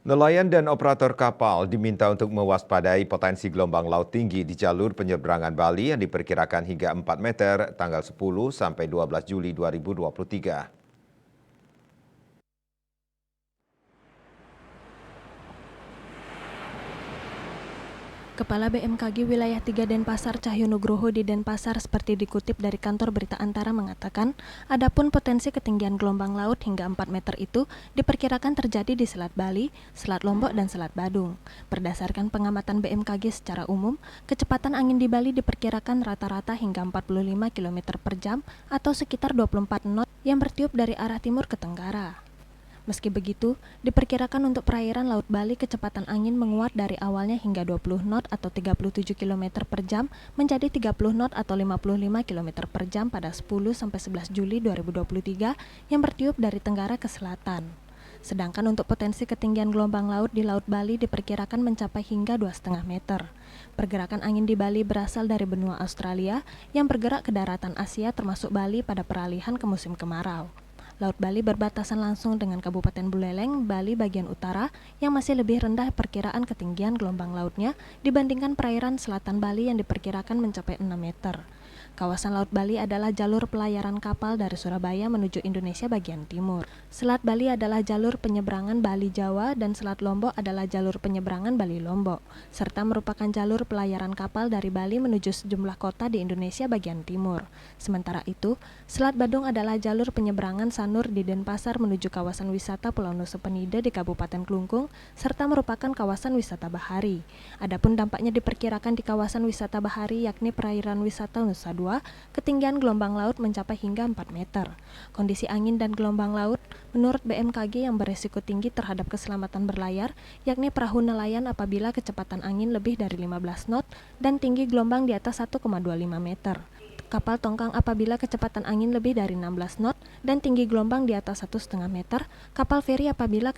Nelayan dan operator kapal diminta untuk mewaspadai potensi gelombang laut tinggi di jalur penyeberangan Bali yang diperkirakan hingga 4 meter tanggal 10 sampai 12 Juli 2023. Kepala BMKG Wilayah 3 Denpasar Cahyonugroho di Denpasar seperti dikutip dari kantor berita Antara mengatakan, adapun potensi ketinggian gelombang laut hingga 4 meter itu diperkirakan terjadi di Selat Bali, Selat Lombok, dan Selat Badung. Berdasarkan pengamatan BMKG secara umum, kecepatan angin di Bali diperkirakan rata-rata hingga 45 km per jam atau sekitar 24 knot yang bertiup dari arah timur ke tenggara. Meski begitu, diperkirakan untuk perairan Laut Bali kecepatan angin menguat dari awalnya hingga 20 knot atau 37 km per jam menjadi 30 knot atau 55 km per jam pada 10-11 Juli 2023 yang bertiup dari tenggara ke selatan. Sedangkan untuk potensi ketinggian gelombang laut di Laut Bali diperkirakan mencapai hingga 2,5 meter. Pergerakan angin di Bali berasal dari benua Australia yang bergerak ke daratan Asia termasuk Bali pada peralihan ke musim kemarau. Laut Bali berbatasan langsung dengan Kabupaten Buleleng, Bali bagian utara, yang masih lebih rendah perkiraan ketinggian gelombang lautnya dibandingkan perairan selatan Bali yang diperkirakan mencapai 6 meter. Kawasan Laut Bali adalah jalur pelayaran kapal dari Surabaya menuju Indonesia bagian timur. Selat Bali adalah jalur penyeberangan Bali Jawa dan Selat Lombok adalah jalur penyeberangan Bali Lombok, serta merupakan jalur pelayaran kapal dari Bali menuju sejumlah kota di Indonesia bagian timur. Sementara itu, Selat Badung adalah jalur penyeberangan Sanur di Denpasar menuju kawasan wisata Pulau Nusa Penida di Kabupaten Klungkung, serta merupakan kawasan wisata bahari. Adapun dampaknya diperkirakan di kawasan wisata bahari yakni perairan wisata Nusa Dua, ketinggian gelombang laut mencapai hingga 4 meter. Kondisi angin dan gelombang laut menurut BMKG yang beresiko tinggi terhadap keselamatan berlayar, yakni perahu nelayan apabila kecepatan angin lebih dari 15 knot dan tinggi gelombang di atas 1,25 meter. Kapal tongkang apabila kecepatan angin lebih dari 16 knot dan tinggi gelombang di atas 1,5 meter. Kapal feri apabila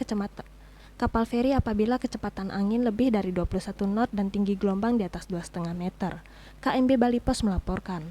kecepatan angin lebih dari 21 knot dan tinggi gelombang di atas 2,5 meter. KMB Bali Pos melaporkan.